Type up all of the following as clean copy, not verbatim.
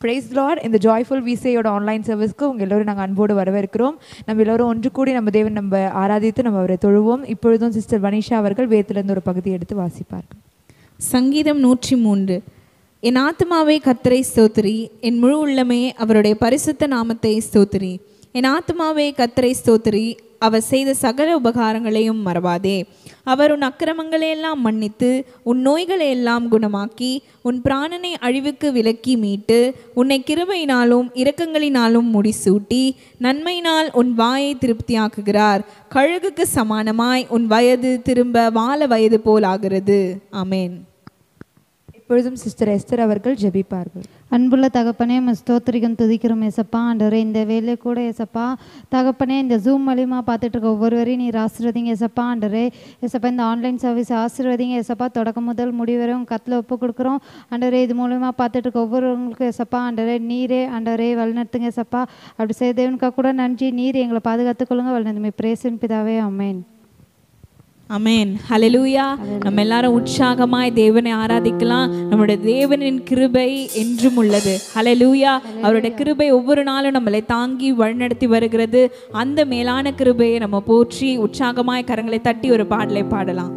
Price lord. இந்த joyful விசேயோட online சர்வீஸ்க்கு உங்கள் எல்லோரும் நாங்கள் அன்போடு வரவேற்கிறோம். நம்ம எல்லோரும் ஒன்று கூடி நம்ம தேவன் நம்ம ஆராதித்து நம்ம அவரை தொழுவோம். இப்பொழுதும் சிஸ்டர் வனிஷா அவர்கள் வேதத்திலிருந்து ஒரு பகுதியை எடுத்து வாசிப்பார்கள். சங்கீதம் 103. என் ஆத்மாவே கர்த்தரை ஸ்தோத்திரி, என் முழு உள்ளமே அவருடைய பரிசுத்த நாமத்தை ஸ்தோத்திரி. என் ஆத்மாவே கர்த்தரை ஸ்தோத்திரி, அவர் செய்த சகல உபகாரங்களையும் மறவாதே. அவர் உன் அக்கிரமங்களையெல்லாம் மன்னித்து உன் நோய்களையெல்லாம் குணமாக்கி உன் பிராணனை அழிவுக்கு விலக்கி மீட்டு உன்னை கிருபையினாலும் இரக்கங்களினாலும் முடிசூட்டி நன்மையினால் உன் வாயை திருப்தியாக்குகிறார். கழுகுக்கு சமானமாய் உன் வயது திரும்ப வால வயது போல் ஆகிறது. ஆமேன். இப்பொழுதும் சிஸ்டர் எஸ்தர் அவர்கள் ஜெபிப்பார்கள். அன்புள்ள தகப்பனே, ஸ்தோத்திரிகம் துதிக்கிறோம் ஏசப்பா. ஆண்டவரே, இந்த வேலை கூட ஏசப்பா தகப்பனே, இந்த ஜூம் மூலியமாக பார்த்துட்டு இருக்க ஒவ்வொருவரையும் நீர் ஆசீர்வதிங்க ஏசப்பா. ஆண்டவரே ஏசப்பா, இந்த ஆன்லைன் சர்வீஸ் ஆசீர்வதிங்க ஏசப்பா. தொடக்கம் முதல் முடிவரையும் கத்தில் ஒப்பு கொடுக்குறோம் ஆண்டவரே. இது மூலியமாக பார்த்துட்டு இருக்க ஒவ்வொருவங்களுக்கும் ஏசப்பா ஆண்டவரே நீரே ஆண்டவரே வழிநடத்துங்க ஏசப்பா. அப்படி செய்ய தேவனுக்காக கூட நன்றி. நீர் எங்களை பாதுகாத்துக்கொள்ளுங்க. வழிநடத்துமே பிரேசன் பிதாவே. ஆமேன். அமேன். ஹல்லேலூயா. நம்ம எல்லாரும் உற்சாகமாய் தேவனை ஆராதிக்கலாம். நம்முடைய தேவனின் கிருபை என்றும் உள்ளது. ஹல்லேலூயா. அவருடைய கிருபை ஒவ்வொரு நாளும் நம்மளை தாங்கி வழிநடத்தி வருகிறது. அந்த மேலான கிருபையை நம்ம போற்றி உற்சாகமாய் கரங்களை தட்டி ஒரு பாடலை பாடலாம்.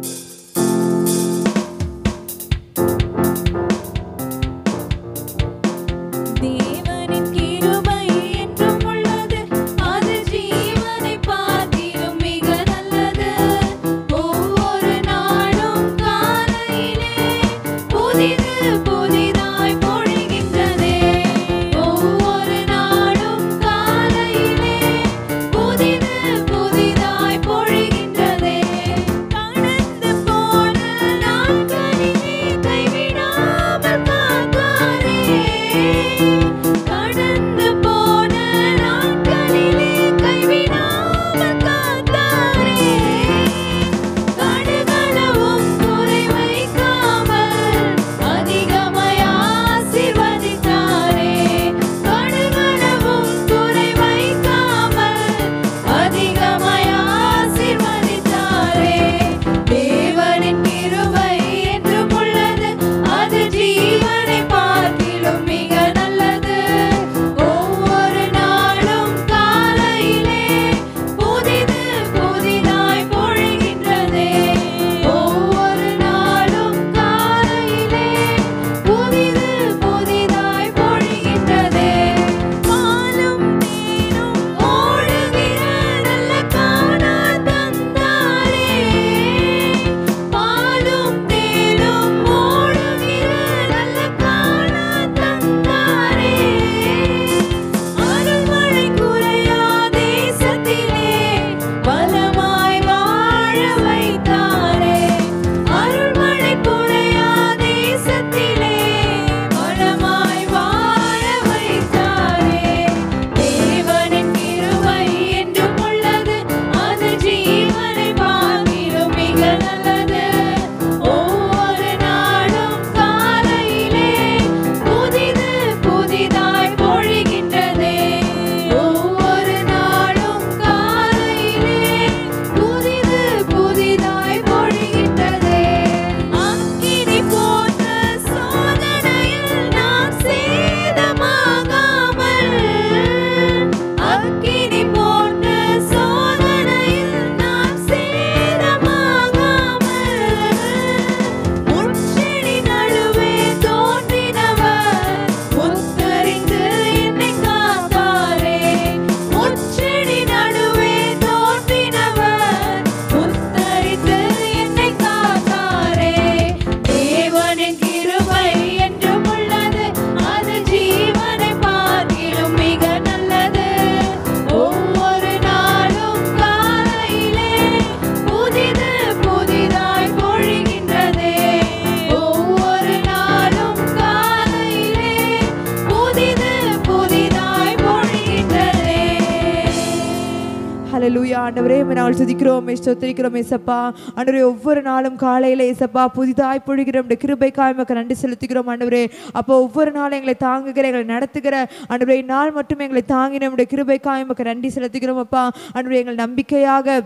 ஹல்லேலூயா. ஆண்டவரே நாங்கள் துதிக்கிறோம், ஸ்தோத்திரிக்கிறோம் ஏசப்பா. ஆண்டவரே ஒவ்வொரு நாளும் காலையில் ஏசப்பா புதிதாய் பொழிகிற நம்முடைய கிருபைக்காய் மக்கள் நன்றி செலுத்துகிறோம் ஆண்டவரே. அப்போ ஒவ்வொரு நாளும் எங்களை தாங்குகிற எங்களை நடத்துகிற ஆண்டவரே நாள் மட்டும் எங்களை தாங்கின நம்முடைய கிருபைக்காய் மக்கள் நன்றி செலுத்துகிறோம் அப்பா. ஆண்டவரே எங்கள் நம்பிக்கையாக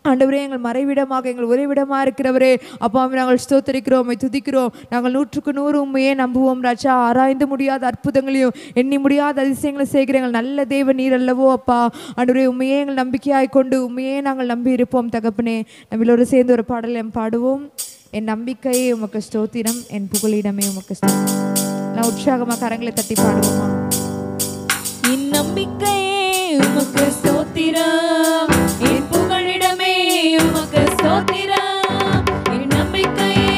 ஆண்டவரே எங்கள் மறைவிடமாக எங்கள் உறைவிடமாக இருக்கிறவரே அப்பாவை நாங்கள் ஸ்தோத்தரிக்கிறோம், துதிக்கிறோம். நாங்கள் 100க்கு 100 உண்மையே நம்புவோம் ராஜா. ஆராய்ந்து முடியாத அற்புதங்களையும் எண்ணி முடியாத அதிசயங்களை செய்கிற எங்கள் நல்ல தேவன் நீர் அல்லவோ அப்பா. ஆண்டவரே உண்மையே எங்கள் நம்பிக்கையாய் கொண்டு உண்மையே நாங்கள் நம்பி இருப்போம் தகப்பனே. நம்மளோடு சேர்ந்து ஒரு பாடலை பாடுவோம். என் நம்பிக்கையே உமக்கு ஸ்தோத்திரம், என் புகலிடமே உமக்கு ஸ்தோத்திரம். நான் உற்சாகமாக கரங்களை தட்டி பாடுவோமா? என் நம்பிக்கையே உமக்கு ஸ்தோத்திரம், என் புகழிடமே உமக்கு ஸ்தோத்திரம். என் நம்பிக்கையே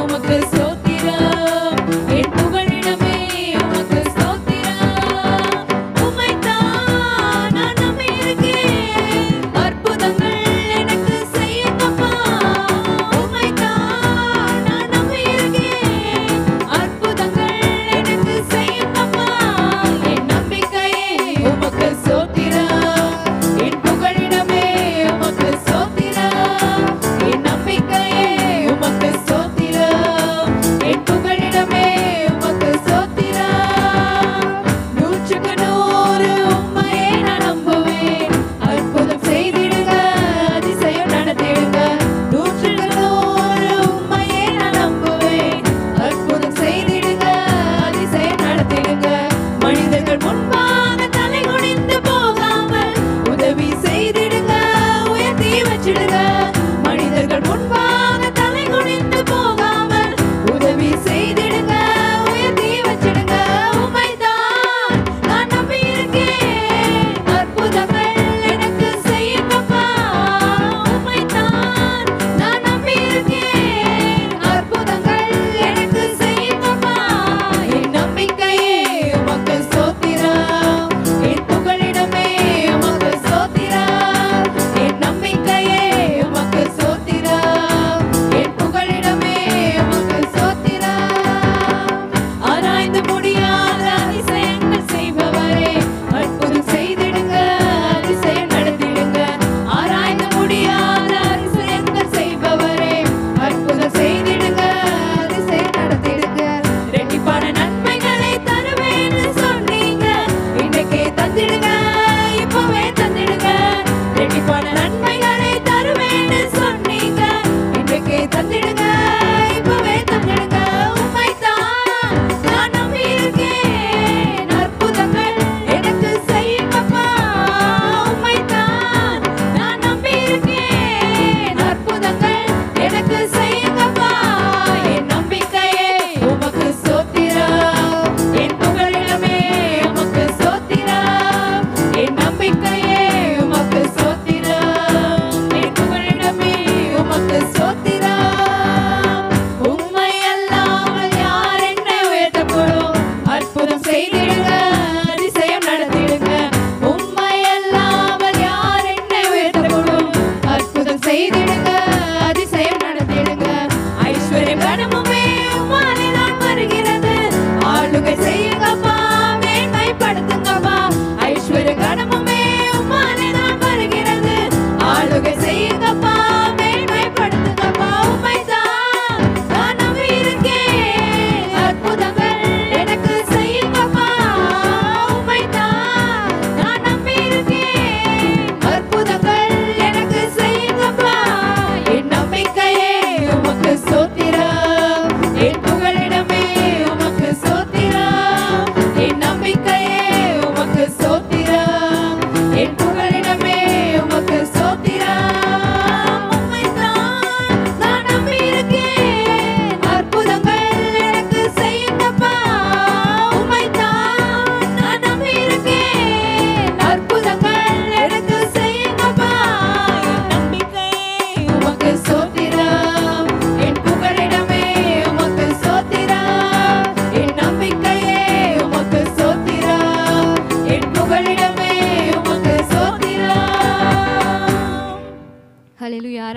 உமக்கு ஸ்தோத்திரம், என் புகழிடமே உமக்கு ஸ்தோத்திரம். உம்மைத்தான் நான் நம்பியிருக்கேன், அற்புதங்கள் எனக்கு செய்யுங்கப்பா. உம்மைத்தான் நான் நம்பியிருக்கேன், அற்புதங்கள் எனக்கு செய்யுங்கப்பா. என் நம்பிக்கையே உமக்கு ஸ்தோத்திரம், என் புகழிடமே உமக்கு ஸ்தோத்திரம். என்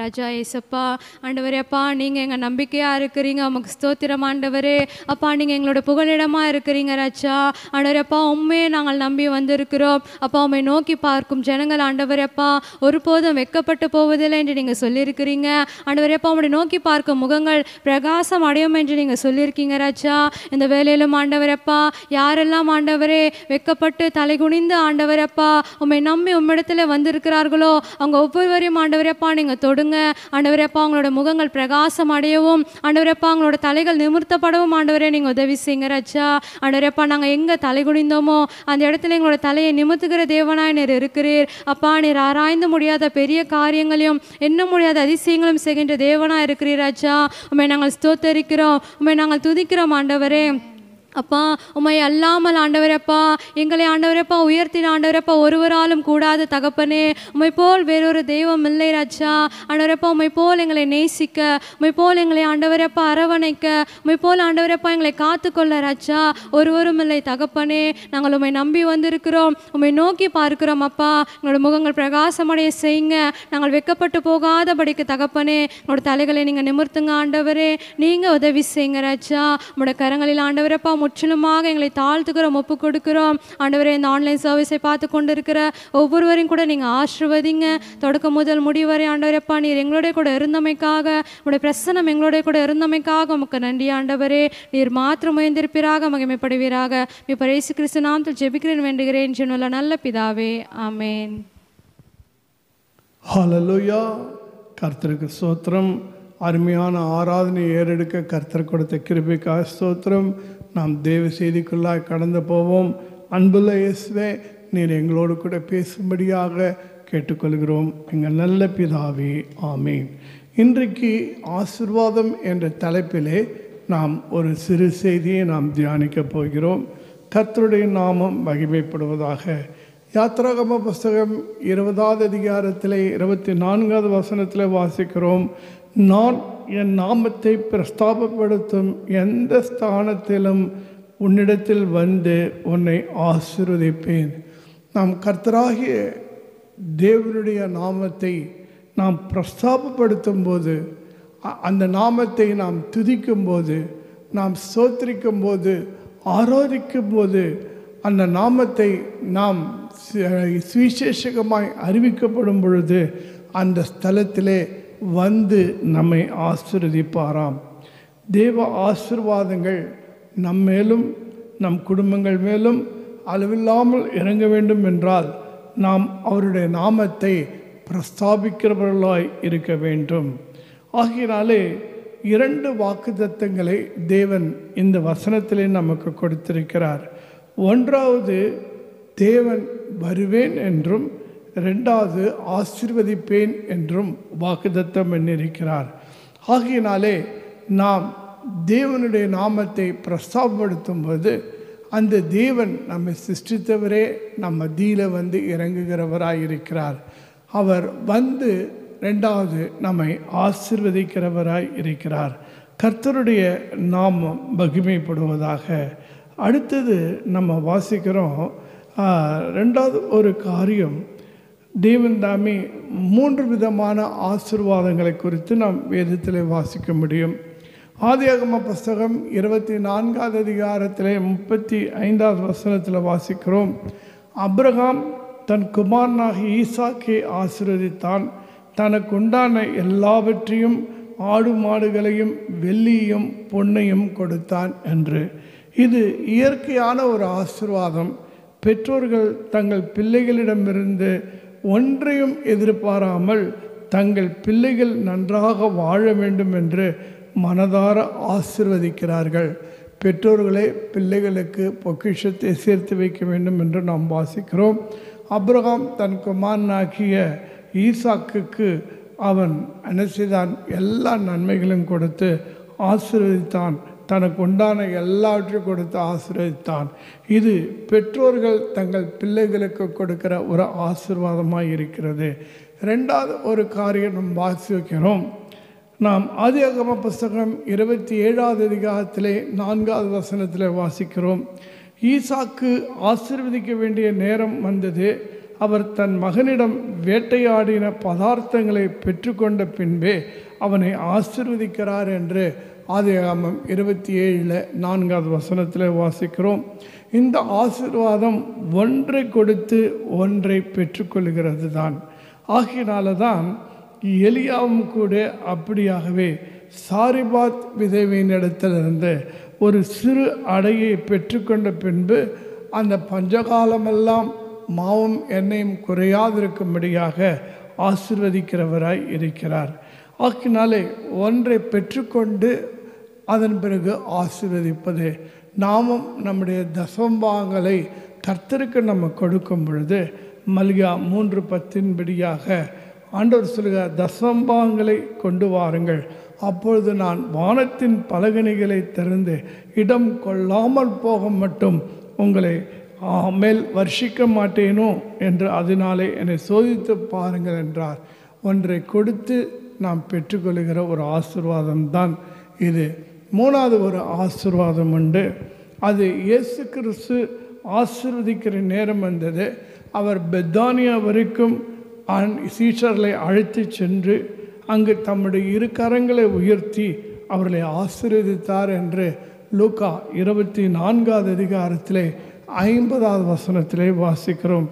ராஜா ஏசப்பா. ஆண்டவரே அப்பா, நீங்கள் எங்கள் நம்பிக்கையாக இருக்கிறீங்க. உமக்கு ஸ்தோத்திரம் ஆண்டவரே. அப்பா, நீங்கள் எங்களோட புகலிடமாக இருக்கிறீங்க ராஜா. ஆண்டவரே அப்பா, உண்மையை நாங்கள் நம்பி வந்திருக்கிறோம். அப்பா, உண்மை நோக்கி பார்க்கும் ஜனங்கள் ஆண்டவரே அப்பா ஒருபோதும் வெட்கப்பட்டு போவதில்லை என்று நீங்கள் சொல்லியிருக்கிறீங்க. ஆண்டவரே அப்பா, உம்மை நோக்கி பார்க்கும் முகங்கள் பிரகாசம் அடையும் என்று நீங்கள் சொல்லியிருக்கீங்க ராஜா. இந்த வேலையிலும் ஆண்டவரே அப்பா, யாரெல்லாம் ஆண்டவரே வெட்கப்பட்டு தலை குனிந்து ஆண்டவரே அப்பா உம்மை நம்பி உம்மிடத்தில் வந்திருக்கிறார்களோ அவங்க ஒவ்வொருவரையும் ஆண்டவரே அப்பா நீங்கள் தொடுங்க. ஆண்டவரே அப்பா, அவங்களோட முகங்கள் பிரகாசம் அடையவும் ஆண்டவரே அப்பா அவங்களோட தலைகள் நிமிர்த்தப்படவும் ஆண்டவரே நீங்கள் உதவி செய்யுங்க ராஜா. ஆண்டவரே அப்பா, நாங்கள் எங்கே தலை குனிந்தோமோ அந்த இடத்துல எங்களோட தலையை நிமிர்த்துகிற தேவனாய் நீர் இருக்கிறீர். அப்பா, நீர் ஆராய்ந்து முடியாத பெரிய காரியங்களையும் எண்ண முடியாத அதிசயங்களும் செய்கின்ற தேவனாய் இருக்கிறீர் ராஜா. உம்மை நாங்கள் ஸ்தோத்தரிக்கிறோம், உம்மை நாங்கள் துதிக்கிறோம் ஆண்டவரே. அப்பா, உம்மை அல்லாமல் ஆண்டவரப்பா எங்களை ஆண்டவரப்பா உயர்த்தின ஆண்டவரப்பா ஒருவராலும் கூடாது தகப்பனே. உம்மை போல் வேறொரு தெய்வம் இல்லை ராஜா. ஆண்டவரப்பா, உம்மை போல் எங்களை நேசிக்க, உம்மை போல் எங்களை ஆண்டவரப்பா அரவணைக்க, உம்மை போல் ஆண்டவரப்பா எங்களை காத்துக்கொள்ள ராஜா ஒருவரும் இல்லை தகப்பனே. நாங்கள் உம்மை நம்பி வந்திருக்கிறோம், உம்மை நோக்கி பார்க்கிறோம். அப்பா, எங்களோட முகங்கள் பிரகாசமடைய செய்யுங்க. நாங்கள் வெட்கப்பட்டு போகாதபடிக்கு தகப்பனே எங்களோட தலைகளை நீங்கள் நிமிர்த்துங்க ஆண்டவரே. நீங்கள் உதவி செய்யுங்க ராஜா. உங்களோட கரங்களில் ஆண்டவரப்பா முற்றிலுமாக எங்களை தாழ்த்துக்கிறோம், ஒப்பு கொடுக்கிறோம் ஆண்டவரே. இந்த ஆன்லைன் சர்வீஸை பார்த்து கொண்டு இருக்கிற ஒவ்வொருவரையும் கூட நீங்கள் ஆசீர்வதிங்க. தொடக்கம் முதல் முடிவரை ஆண்டவரப்பா நீர் எங்களோட கூட இருந்தமைக்காக, உங்களுடைய பிரசன்னம் எங்களோட கூட இருந்தமைக்காக உமக்கு நன்றி ஆண்டவரே. நீர் மாத்திரம் உயர்ந்திருப்பீராக, மகிமைப்படுவீராக. இப்ப இயேசு கிறிஸ்து நாமத்தில் ஜெபிக்கிறேன் வேண்டுகிறேன் ஜெனுள்ள நல்ல பிதாவே, ஆமென். ஹல்லேலூயா. கர்த்தருக்கு ஸ்தோத்திரம். அருமையான ஆராதனை ஏறெடுக்க கர்த்தர் கொடுத்த கிருபைக்காக ஸ்தோத்திரம். நாம் தேவ செய்திக்குள்ளாய் கடந்து போவோம். அன்புள்ள இயேசுவே, நீர் எங்களோடு கூட பேசும்படியாக கேட்டுக்கொள்கிறோம். எங்கள் நல்ல பிதாவே, ஆமென். இன்றைக்கு ஆசீர்வாதம் என்ற தலைப்பிலே நாம் ஒரு சிறு செய்தியை நாம் தியானிக்கப் போகிறோம். கர்த்தருடைய நாமம் மகிமைப்படுவதாக. யாத்ராகம புஸ்தகம் 20வது அதிகாரத்திலே 24வது வசனத்தில் வாசிக்கிறோம், நான் என் நாமத்தை பிரஸ்தாபப்படுத்தும் எந்த ஸ்தானத்திலும் உன்னிடத்தில் வந்து உன்னை ஆசீர்வதிப்பேன். நாம் கர்த்தராகிய தேவனுடைய நாமத்தை நாம் பிரஸ்தாபப்படுத்தும் போது, அந்த நாமத்தை நாம் துதிக்கும் போது, நாம் ஸ்தோத்திரிக்கும் போது, ஆராதிக்கும் போது, அந்த நாமத்தை நாம் சுவிசேஷகமாய் அறிவிக்கப்படும் பொழுது அந்த ஸ்தலத்திலே வந்து நம்மை ஆசீர்வதிப்பாராம். தேவ ஆசீர்வாதங்கள் நம் மேலும் நம் குடும்பங்கள் மேலும் அளவில்லாமல் இறங்க வேண்டும் என்றால் நாம் அவருடைய நாமத்தை பிரஸ்தாபிக்கிறவர்களாய் இருக்க வேண்டும். ஆகையினாலே 2 வாக்குத்தத்தங்களை தேவன் இந்த வசனத்திலே நமக்கு கொடுத்திருக்கிறார். ஒன்றாவது, தேவன் வருவேன் என்றும், 2வது ஆசீர்வதிப்பேன் என்றும் வாக்குத்தத்தம் பண்ணியிருக்கிறார். ஆகையினாலே நாம் தேவனுடைய நாமத்தை பிரஸ்தாபப்படுத்தும் போது அந்த தேவன் நம்மை சிருஷ்டித்தவரே நம்ம மத்தியில் வந்து இறங்குகிறவராய் இருக்கிறார். அவர் வந்து 2வது நம்மை ஆசீர்வதிக்கிறவராய் இருக்கிறார். கர்த்தருடைய நாமம் மகிமைப்படுவதாக. அடுத்தது நம்ம வாசிக்கிறோம் 2வது ஒரு காரியம், தேவன் தாமே 3 விதமான ஆசீர்வாதங்களை குறித்து நாம் வேதத்தில் வாசிக்க முடியும். ஆதியாகம புஸ்தகம் 24வது அதிகாரத்திலே 35வது வசனத்தில் வாசிக்கிறோம், அப்ரஹாம் தன் குமாரனாகிய ஈசாக்கை ஆசீர்வதித்தான், தனக்கு உண்டான எல்லாவற்றையும் ஆடு மாடுகளையும் வெள்ளியையும் பொன்னையும் கொடுத்தான் என்று. இது இயற்கையான ஒரு ஆசீர்வாதம். பெற்றோர்கள் தங்கள் பிள்ளைகளிடமிருந்து ஒன்றையும் எதிர்பாராமல் தங்கள் பிள்ளைகள் நன்றாக வாழ வேண்டும் என்று மனதார ஆசீர்வதிக்கிறார்கள். பெற்றோர்களே பிள்ளைகளுக்கு பொக்கிஷத்தை சேர்த்து வைக்க வேண்டும் என்று நாம் வாசிக்கிறோம். அப்ரஹாம் தன் குமாரனாகிய ஈசாக்குக்கு அவன் என்ன செய்தான்? எல்லா நன்மைகளும் கொடுத்து ஆசீர்வதித்தான், தனக்கு உண்டான எல்லாவற்றையும் கொடுத்து ஆசீர்வதித்தான். இது பெற்றோர்கள் தங்கள் பிள்ளைகளுக்கு கொடுக்கிற ஒரு ஆசீர்வாதமாக இருக்கிறது. 2வது ஒரு காரியம் நாம் வாசிக்கிறோம். நாம் ஆதியாகம புஸ்தகம் 27வது அதிகாரத்திலே 4வது வசனத்தில் வாசிக்கிறோம், ஈசாக்கு ஆசீர்வதிக்க வேண்டிய நேரம் வந்தது. அவர் தன் மகனிடம் வேட்டையாடின பதார்த்தங்களை பெற்றுக்கொண்ட பின்பே அவனை ஆசீர்வதிக்கிறார் என்று ஆதியாகமம் 27 4வது வசனத்தில் வாசிக்கிறோம். இந்த ஆசீர்வாதம் ஒன்றை கொடுத்து ஒன்றை பெற்றுக்கொள்கிறது தான். ஆகினால தான் எலியாவும் கூட அப்படியாகவே சாரிபாத் விதவையினிடத்திலிருந்து ஒரு சிறு அடையை பெற்றுக்கொண்ட பின்பு அந்த பஞ்சகாலமெல்லாம் மாவும் எண்ணெயும் குறையாதிருக்கும்படியாக ஆசீர்வதிக்கிறவராய் இருக்கிறார். ஆகினாலே ஒன்றை பெற்றுக்கொண்டு அதன் பிறகு ஆசீர்வதிப்பது. நாமும் நம்முடைய தசம்பாகங்களை கர்த்தருக்கு நம்ம கொடுக்கும் பொழுது மல்கியா 3:10 ஆண்டவர் சொல்லுக, தசம்பாகங்களை கொண்டு வாருங்கள், அப்பொழுது நான் வானத்தின் பலகணிகளை திறந்து இடம் கொள்ளாமல் போக மட்டும் உங்களை மேல் வர்ஷிக்க மாட்டேனோ என்று அதனாலே என்னை சோதித்து பாருங்கள் என்றார். ஒன்றை கொடுத்து நாம் பெற்றுக்கொள்கிற ஒரு ஆசீர்வாதம் தான் இது. 3வது ஒரு ஆசீர்வாதம் உண்டு. அது இயேசு கிறிஸ்து ஆசீர்வதிக்கிற நேரம் வந்தது. அவர் பெத்தானியா வரைக்கும் சீஷர்களை அழைத்து சென்று அங்கு தம்முடைய 2 கரங்களை உயர்த்தி அவர்களை ஆசீர்வதித்தார் என்று லூக்கா 24வது அதிகாரத்திலே 50வது வசனத்திலே வாசிக்கிறோம்.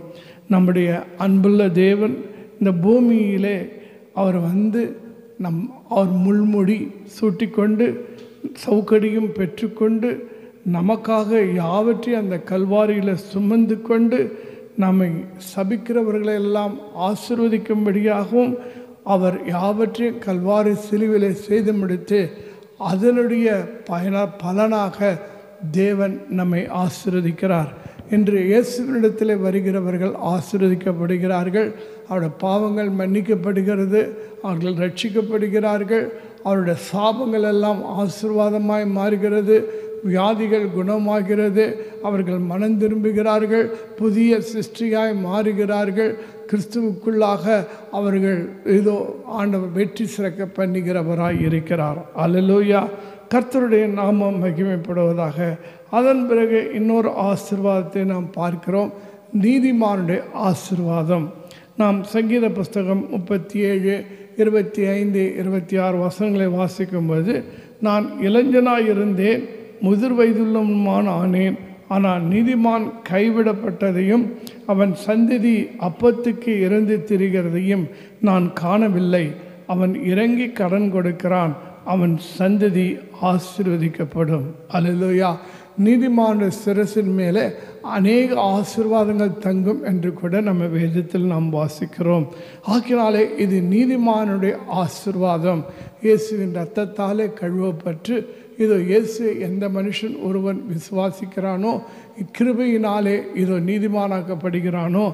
நம்முடைய அன்புள்ள தேவன் இந்த பூமியிலே அவர் வந்து அவர் முள்முடி சூட்டிக்கொண்டு சவுக்கடியும் பெற்றுக்கொண்டு நமக்காக யாவற்றையும் அந்த கல்வாரியில் சுமந்து கொண்டு நம்மை சபிக்கிறவர்களெல்லாம் ஆசீர்வதிக்கும்படியாகவும் அவர் யாவற்றையும் கல்வாரி சிலுவிலே செய்து முடித்து அதனுடைய பலனாக தேவன் நம்மை ஆசீர்வதிக்கிறார். இன்று இயேசுவினிடத்தில் வருகிறவர்கள் ஆசீர்வதிக்கப்படுகிறார்கள். அவருடைய பாவங்கள் மன்னிக்கப்படுகிறது, அவர்கள் ரட்சிக்கப்படுகிறார்கள், அவருடைய சாபங்கள் எல்லாம் ஆசீர்வாதமாய் மாறுகிறது, வியாதிகள் குணமாகிறது, அவர்கள் மனம் திரும்புகிறார்கள், புதிய சிருஷ்டியாய் மாறுகிறார்கள், கிறிஸ்துவுக்குள்ளாக அவர்கள் ஏதோ ஆண்டவர் வெற்றி சிறக்க பண்ணுகிறவராய் இருக்கிறார். அல்லேலூயா, கர்த்தருடைய நாமம் மகிமைப்படுவதாக. அதன் பிறகு இன்னொரு ஆசீர்வாதத்தை நாம் பார்க்கிறோம், நீதிமானுடைய ஆசீர்வாதம். நாம் சங்கீத புஸ்தகம் 37, 25, 26 வசனங்களை வாசிக்கும்போது, நான் இளைஞனாய் இருந்தேன், முதிர் வயதுள்ளவனுமான ஆனேன், ஆனால் நீதிமான் கைவிடப்பட்டதையும் அவன் சந்ததி அப்பத்துக்கு இறந்து திரிகிறதையும் நான் காணவில்லை. அவன் இறங்கி கடன் கொடுக்கிறான், அவன் சந்ததி ஆசீர்வதிக்கப்படும். அல்லேலூயா. நீதிமானுடைய சிரசின் மேலே அநேக ஆசீர்வாதங்கள் தங்கும் என்று கூட நம்ம வேதத்தில் நாம் வாசிக்கிறோம். ஆகினாலே இது நீதிமானுடைய ஆசீர்வாதம். இயேசுவின் இரத்தத்தாலே கழுவப்பட்டு இதோ இயேசு எந்த மனுஷன் ஒருவன் விசுவாசிக்கிறானோ, கிருபையினாலே இதோ நீதிமானாக்கப்படுகிறானோ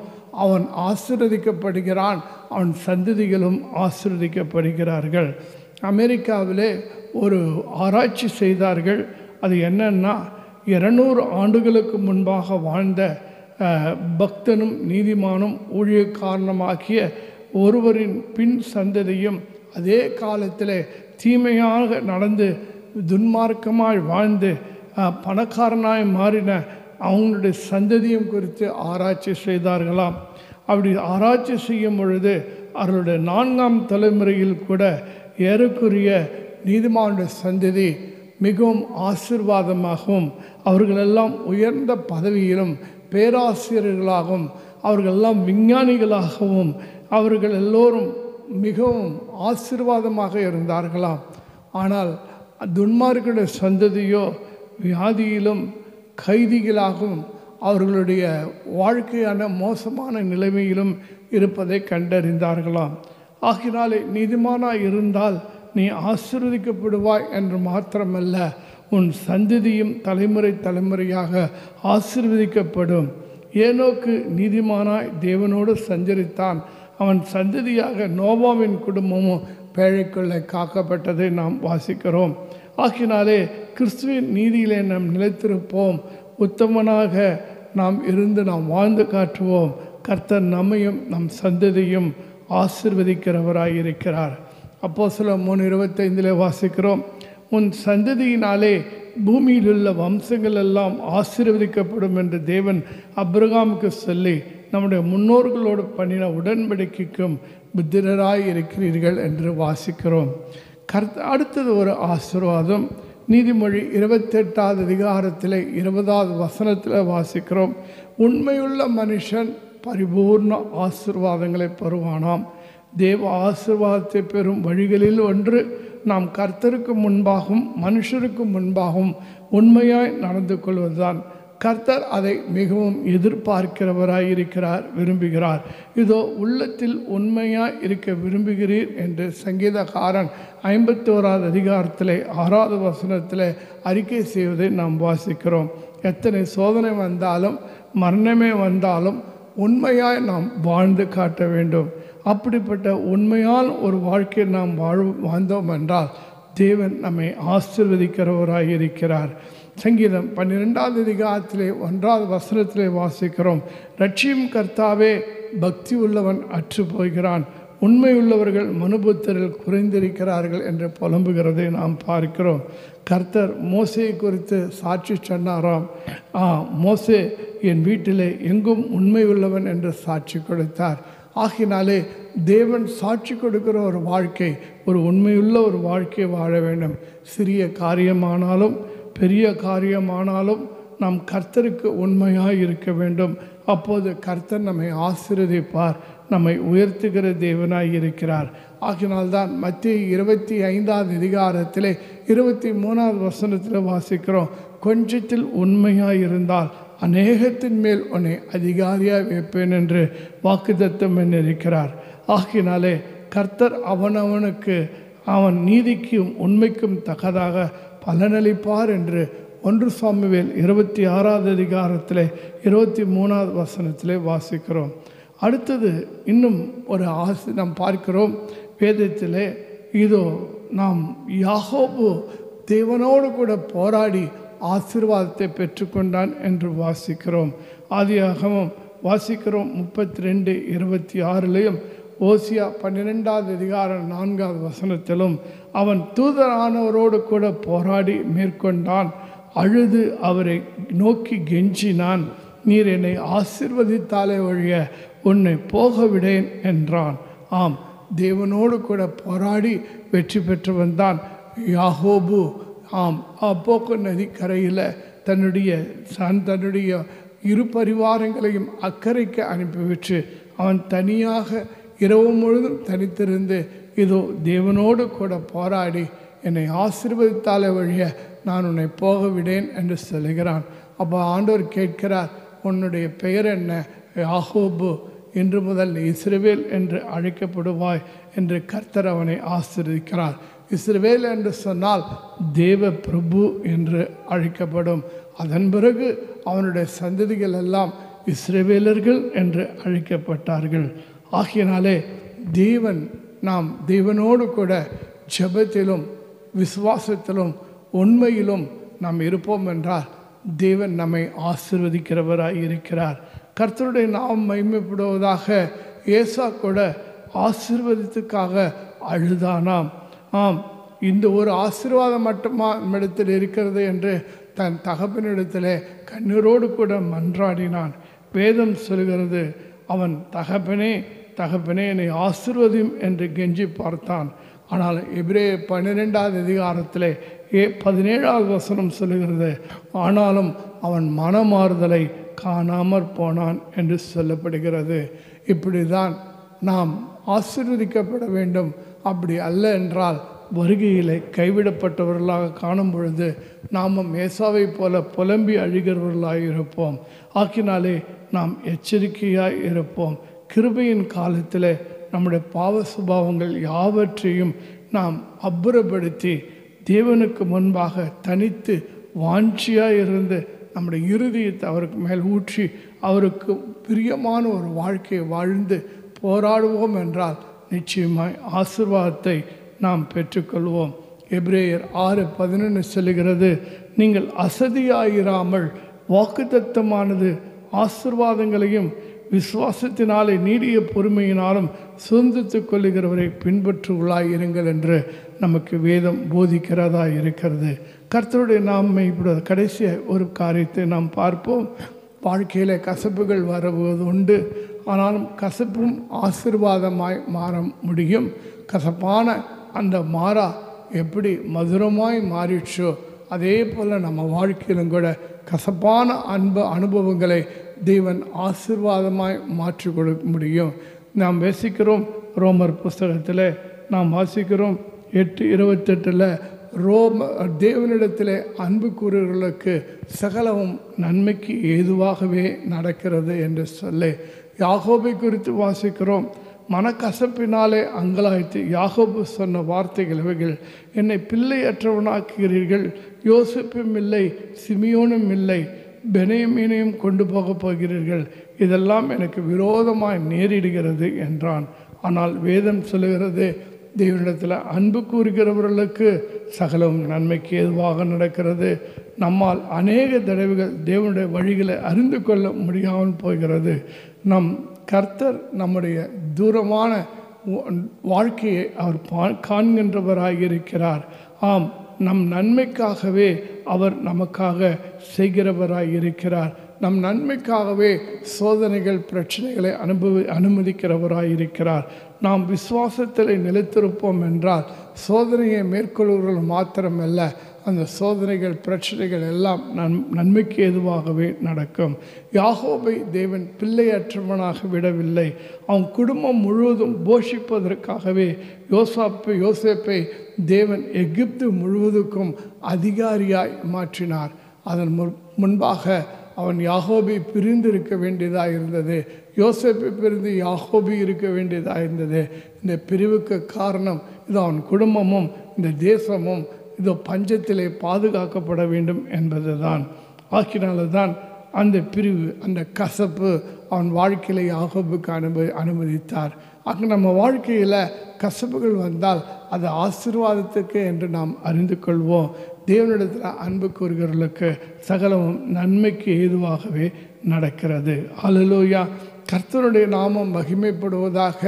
அவன் ஆசீர்வதிக்கப்படுகிறான், அவன் சந்ததிகளும் ஆசீர்வதிக்கப்படுகிறார்கள். அமெரிக்காவிலே ஒரு ஆராய்ச்சி செய்தார்கள். அது என்னன்னா, 200 ஆண்டுகளுக்கு முன்பாக வாழ்ந்த பக்தனும் நீதிமானும் ஊழியக்காரனுமாகிய ஒருவரின் பின் சந்ததியும் அதே காலத்தில் தீமையாக நடந்து துன்மார்க்கமாய் வாழ்ந்து பணக்காரனாய் மாறின அவங்களுடைய சந்ததியும் குறித்து ஆராய்ச்சி செய்தார்களாம். அப்படி ஆராய்ச்சி செய்யும் பொழுது அவர்களுடைய 4ஆம் தலைமுறையில் கூட ஏறக்குரிய நீதிமானுடைய சந்ததி மிகவும் ஆசீர்வாதமாகவும், அவர்களெல்லாம் உயர்ந்த பதவியிலும் பேராசிரியர்களாகவும், அவர்களெல்லாம் விஞ்ஞானிகளாகவும், அவர்கள் எல்லோரும் மிகவும் ஆசீர்வாதமாக இருந்தார்களாம். ஆனால் துன்மார்க்குடைய சந்ததியோ வியாதியிலும் கைதிகளாகவும் அவர்களுடைய வாழ்க்கையான மோசமான நிலைமையிலும் இருப்பதை கண்டறிந்தார்களாம். ஆகினாலே நீதிமானாய் இருந்தால் நீ ஆசீர்வதிக்கப்படுவாய் என்று மாத்திரமல்ல, உன் சந்ததியும் தலைமுறை தலைமுறையாக ஆசீர்வதிக்கப்படும். ஏனோக்கு நீதிமானாய் தேவனோடு சஞ்சரித்தான், அவன் சந்ததியாக நோவாவின் குடும்பமும் பேழைக்குள்ளே காக்கப்பட்டதை நாம் வாசிக்கிறோம். ஆகினாலே கிறிஸ்துவின் நீதியிலே நாம் நிலைத்திருப்போம், உத்தமனாக நாம் இருந்து நாம் வாழ்ந்து காட்டுவோம். கர்த்தர் நம்மையும் நம் சந்ததியும் ஆசீர்வதிக்கிறவராய் இருக்கிறார். அப்போஸ்தலர் 3:25 வாசிக்கிறோம், உன் சந்ததியினாலே பூமியில் உள்ள வம்சங்கள் எல்லாம் ஆசீர்வதிக்கப்படும் என்று தேவன் அப்ரகாமுக்கு சொல்லி நம்முடைய முன்னோர்களோடு பண்ணின உடன்படிக்கைக்கும் புத்திரராய் இருக்கிறீர்கள் என்று வாசிக்கிறோம். அடுத்தது ஒரு ஆசீர்வாதம். நீதிமொழி 28வது அதிகாரத்தில் 20வது வசனத்தில் வாசிக்கிறோம், உண்மையுள்ள மனுஷன் பரிபூர்ண ஆசீர்வாதங்களை பெறுவானாம். தேவ ஆசீர்வாதத்தை பெறும் வழிகளில் ஒன்று நாம் கர்த்தருக்கு முன்பாகவும் மனுஷருக்கு முன்பாகவும் உண்மையாய் நடந்து கொள்வதுதான். கர்த்தர் அதை மிகவும் எதிர்பார்க்கிறவராய் இருக்கிறார், விரும்புகிறார். இதோ உள்ளத்தில் உண்மையாய் இருக்க விரும்புகிறீர் என்று சங்கீதக்காரன் 51வது அதிகாரத்தில் 6வது வசனத்தில் அறிக்கை செய்வதை நாம் வாசிக்கிறோம். எத்தனை சோதனை வந்தாலும் மரணமே வந்தாலும் உண்மையாய் நாம் வாழ்ந்து காட்ட வேண்டும். அப்படிப்பட்ட உண்மையால் ஒரு வாழ்க்கையை நாம் வாழ்ந்தோம் என்றால் தேவன் நம்மை ஆசீர்வதிக்கிறவராய் இருக்கிறார். சங்கீதம் 12வது அதிகாரத்திலே 1வது வசனத்திலே வாசிக்கிறோம், ரட்சியும் கர்த்தாவே பக்தி உள்ளவன் அற்று போகிறான், உண்மை உள்ளவர்கள் மனுபுத்திரர்கள் குறைந்திருக்கிறார்கள் என்று புலம்புகிறதை நாம் பார்க்கிறோம். கர்த்தர் மோசேயை குறித்து சாட்சி சொன்னாராம், மோசே என் வீட்டிலே எங்கும் உண்மை உள்ளவன் என்று சாட்சி கொடுத்தார். ஆகினாலே தேவன் சாட்சி கொடுக்கிற ஒரு வாழ்க்கை, ஒரு உண்மையுள்ள ஒரு வாழ்க்கையை வாழ வேண்டும். சிறிய காரியமானாலும் பெரிய காரியமானாலும் நாம் கர்த்தருக்கு உண்மையாக இருக்க வேண்டும். அப்போது கர்த்தர் நம்மை ஆசீர்வதிப்பார், நம்மை உயர்த்துகிற தேவனாய் இருக்கிறார். ஆகினால்தான் மத்திய 25வது அதிகாரத்திலே 23வது வசனத்தில் வாசிக்கிறோம், கொஞ்சத்தில் உண்மையாக இருந்தால் அநேகத்தின் மேல் உன்னை அதிகாரியாக வைப்பேன் என்று வாக்குத்தத்தம் பண்ணியிருக்கிறார். ஆகினாலே கர்த்தர் அவனவனுக்கு அவன் நீதிக்கும் உண்மைக்கும் தக்கதாக பலனளிப்பார் என்று 1 சாமுவேல் 26வது அதிகாரத்தில் 23வது வசனத்திலே வாசிக்கிறோம். அடுத்தது இன்னும் ஒரு நாம் பார்க்கிறோம் வேதத்திலே, இதோ நாம் யாக்கோபு தேவனோடு கூட போராடி ஆசீர்வாதத்தை பெற்றுக்கொண்டான் என்று வாசிக்கிறோம். ஆதியாகமம் வாசிக்கிறோம் 32:26 ஓசியா 12வது அதிகாரம் 4வது வசனத்திலும் அவன் தூதரானவரோடு கூட போராடி மேற்கொண்டான், அழுது அவரை நோக்கி கெஞ்சினான், நீர் என்னை ஆசீர்வதித்தாலே ஒழிய உன்னை போக விடேன் என்றான். ஆம், தேவனோடு கூட போராடி வெற்றி பெற்றவன் தான் யாக்கோபு. ஆம், அப்போக்கு நதி கரையில் தன்னுடைய இரு பரிவாரங்களையும் அக்கறைக்கு அனுப்பிவிட்டு அவன் தனியாக இரவு முழுதும் தனித்திருந்து இதோ தேவனோடு கூட போராடி என்னை ஆசீர்வதித்தாலே வழிய நான் உன்னை போக விடேன் என்று சொல்லுகிறான். அப்போ ஆண்டவர் கேட்கிறார், உன்னுடைய பெயர் என்ன? யாக்கோபு, இன்று முதல் இஸ்ரவேல் என்று அழைக்கப்படுவாய் என்று கர்த்தர் அவனை ஆசீர்வதிக்கிறார். இஸ்ரவேல் என்று சொன்னால் தேவ பிரபு என்று அழைக்கப்படும். அதன் பிறகு அவனுடைய சந்ததிகள் எல்லாம் இஸ்ரவேலர்கள் என்று அழைக்கப்பட்டார்கள். ஆகியனாலே நாம் தேவனோடு கூட ஜெபத்திலும் விசுவாசத்திலும் உண்மையிலும் நாம் இருப்போம் என்றால் தேவன் நம்மை ஆசீர்வதிக்கிறவராய் இருக்கிறார். கர்த்தருடைய நாம் மகிமைப்படுவதாக. ஏசா கூட ஆசீர்வாதத்துக்காக அழுதானாம். ஆம், இந்த ஒரு ஆசீர்வாதம் மட்டுமா நம்மிடத்தில் இருக்கிறது என்று தன் தகப்பனிடத்திலே கண்ணீரோடு கூட மன்றாடினான். வேதம் சொல்கிறது, அவன் தகப்பனே என்னை ஆசீர்வதியும் என்று கெஞ்சி பார்த்தான். ஆனால் எபிரேயர் 12வது அதிகாரத்திலே 17வது வசனம் சொல்லுகிறது, ஆனாலும் அவன் மனமாறுதலை காணாமற் போனான் என்று சொல்லப்படுகிறது. இப்படி தான் நாம் ஆசீர்வதிக்கப்பட வேண்டும். அப்படி அல்ல என்றால் வருகையிலே கைவிடப்பட்டவர்களாக காணும் பொழுது நாமும் ஏசாவை போல புலம்பி அழுகிறவர்களாக இருப்போம். ஆக்கினாலே நாம் எச்சரிக்கையாய் இருப்போம். கிருபையின் காலத்தில் நம்முடைய பாவ சுபாவங்கள் யாவற்றையும் நாம் அப்புறப்படுத்தி தேவனுக்கு முன்பாக தனித்து வாஞ்சியாக இருந்து நம்முடைய இருதயத்தை அவருக்கு மேல் ஊற்றி அவருக்கு பிரியமான ஒரு வாழ்க்கையை வாழ்ந்து போராடுவோம் என்றால் நிச்சயமாய் ஆசீர்வாதத்தை நாம் பெற்றுக்கொள்வோம். எபிரேயர் 6:11 சொல்லுகிறது, நீங்கள் அசதியாயிராமல் வாக்குத்தத்தமானது ஆசீர்வாதங்களையும் விசுவாசத்தினாலே நீடிய பொறுமையினாலும் சுதந்திரத்துக் கொள்ளுகிறவரை பின்பற்றுவர்களாய் இருங்கள் என்று நமக்கு வேதம் போதிக்கிறதா இருக்கிறது. கர்த்தருடைய நாம இப்படி கடைசியாக ஒரு காரியத்தை நாம் பார்ப்போம். வாழ்க்கையில் கசப்புகள் வருவது உண்டு. ஆனாலும் கசப்பும் ஆசீர்வாதமாய் மாற முடியும். கசப்பான அந்த மாறா எப்படி மதுரமாய் மாறிடுச்சோ அதே போல் நம்ம வாழ்க்கையிலும் கூட கசப்பான அனுபவங்களை தேவன் ஆசீர்வாதமாய் மாற்றி கொடுக்க முடியும். நாம் வாசிக்கிறோம் ரோமர் புஸ்தகத்தில் நாம் வாசிக்கிறோம் 8:28 தேவனிடத்தில் அன்பு கூறுகிறவர்களுக்கு சகலவும் நன்மைக்கு ஏதுவாகவே நடக்கிறது என்று சொல்லி யாக்கோபை குறித்து வாசிக்கிறோம். மனக்கசப்பினாலே அங்கலாய்த்து யாக்கோபு சொன்ன வார்த்தைகள் இவைகள், என்னை பிள்ளையற்றவனாக்குகிறீர்கள், யோசேப்பும் இல்லை, சிமியோனும் இல்லை, பென்யமீனையும் கொண்டு போகப் போகிறீர்கள், இதெல்லாம் எனக்கு விரோதமாய் நேரிடுகிறது என்றான். ஆனால் வேதம் சொல்லுகிறது, தேவனிடத்தில் அன்பு கூறுகிறவர்களுக்கு சகலம் நன்மைக்கு ஏதுவாக நடக்கிறது. நம்மால் அநேக தடவைகள் தேவனுடைய வழிகளை அறிந்து கொள்ள முடியாமல் போகிறது. நம் கர்த்தர் நம்முடைய தூரமான வாழ்க்கையை அவர் காண்கின்றவராக இருக்கிறார். ஆம், நம் நன்மைக்காகவே அவர் நமக்காக செய்கிறவராய் இருக்கிறார். நம் நன்மைக்காகவே சோதனைகள் பிரச்சனைகளை அனுமதிக்கிறவராய் இருக்கிறார். நாம் விசுவாசத்தில் நிலைத்திருப்போம் என்றால் சோதனையை மேற்கொள்வர்கள் மாத்திரமல்ல, அந்த சோதனைகள் பிரச்சனைகள் எல்லாம் நன்மைக்கு ஏதுவாகவே நடக்கும். யாக்கோபை தேவன் பிள்ளையற்றவனாக விடவில்லை. அவன் குடும்பம் முழுவதும் போஷிப்பதற்காகவே யோசேப்பை தேவன் எகிப்து முழுவதுக்கும் அதிகாரியாய் மாற்றினார். அதன் முன்பாக அவன் யாக்கோபை பிரிந்து இருக்க வேண்டியதாக இருந்தது. யோசேப்பை பிரிந்து யாக்கோபு இருக்க வேண்டியதாக இருந்தது. இந்த பிரிவுக்கு காரணம் இது அவன் குடும்பமும் இந்த தேசமும் இதோ பஞ்சத்திலே பாதுகாக்கப்பட வேண்டும் என்பது தான். ஆக்கினால தான் அந்த பிரிவு, அந்த கசப்பு அவன் வாழ்க்கையில் யாக்கோபுக்கு அனுமதித்தார். ஆக நம்ம வாழ்க்கையில் கசப்புகள் வந்தால் அது ஆசீர்வாதத்துக்கு என்று நாம் அறிந்து கொள்வோம். தேவனிடத்தில் அன்பு கூறுகிறவர்களுக்கு சகலமும் நன்மைக்கு ஏதுவாகவே நடக்கிறது. அல்லேலூயா. கர்த்தருடைய நாமம் மகிமைப்படுவதாக.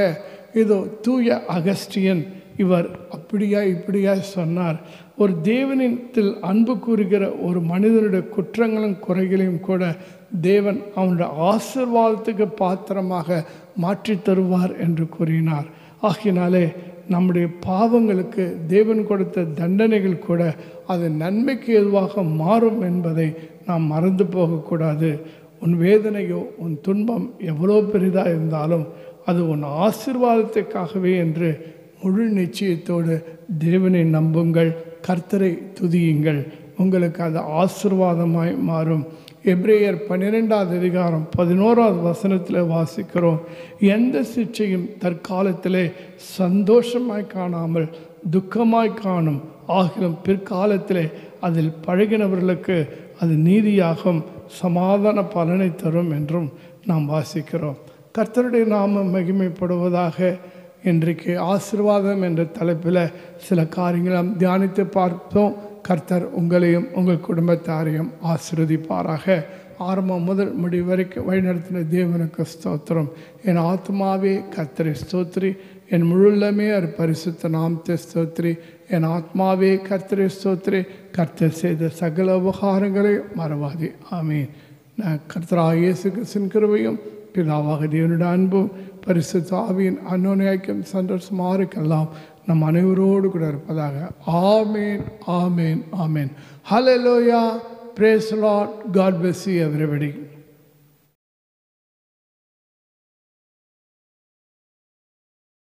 இதோ தூய அகஸ்டியன் இவர் அப்படியா இப்படியா சொன்னார். ஒரு தேவனிடத்தில் அன்பு கூறுகிற ஒரு மனிதனுடைய குற்றங்களும் குறைகளையும் கூட தேவன் அவனுடைய ஆசீர்வாதத்துக்கு பாத்திரமாக மாற்றி தருவார் என்று கூறினார். ஆகினாலே நம்முடைய பாவங்களுக்கு தேவன் கொடுத்த தண்டனைகள் கூட அது நன்மைக்கு ஏதுவாக மாறும் என்பதை நாம் மறந்து போகக்கூடாது. உன் வேதனையோ உன் துன்பம் எவ்வளோ பெரிதாக இருந்தாலும் அது உன் ஆசீர்வாதத்துக்காகவே என்று முழு நிச்சயத்தோடு தேவனை நம்புங்கள், கர்த்தரை துதியுங்கள், உங்களுக்கு அது ஆசீர்வாதமாய் மாறும். எபிரேயர் 12:11 வாசிக்கிறோம், எந்த சிற்றையும் தற்காலத்திலே சந்தோஷமாய் காணாமல் துக்கமாய் காணும், ஆகிலும் பிற்காலத்திலே அதில் பழகினவர்களுக்கு அது நீதியாகும், சமாதான பலனை தரும் என்றும் நாம் வாசிக்கிறோம். கர்த்தருடைய நாமம் மகிமைப்படுவதாக. இன்றைக்கு ஆசீர்வாதம் என்ற தலைப்பில் சில காரியங்களை நாம் தியானித்து பார்த்தோம். கர்த்தர் உங்களையும் உங்கள் குடும்பத்தாரையும் ஆசீர்வதிப்பாராக. ஆரம்பம் முதல் முடிவு வரைக்கும் வழிநடத்தின தேவனுக்கு ஸ்தோத்திரம். என் ஆத்மாவே கர்த்தரை ஸ்தோத்திரி, என் முழுள்ளமே அவர் பரிசுத்த நாமத்தை ஸ்தோத்திரி. என் ஆத்மாவே கர்த்தரை ஸ்தோத்திரி, கர்த்தர் செய்த சகல உபகாரங்களை மறவாதே. ஆமீன். நான் கர்த்தராகிய இயேசு கிறிஸ்துவின் கிருபையும் பிதாவாக தேவனுடைய அன்பும் பரிசுத்த ஆவியின் அன்யோன்யம் சந்தோஷமாக இருக்கலாம் நம் அனைவரோடு கூட இருப்பதாக. ஆமேன், ஆமேன், ஆமேன். ஹல்லேலூயா. Praise the Lord. God bless you everybody.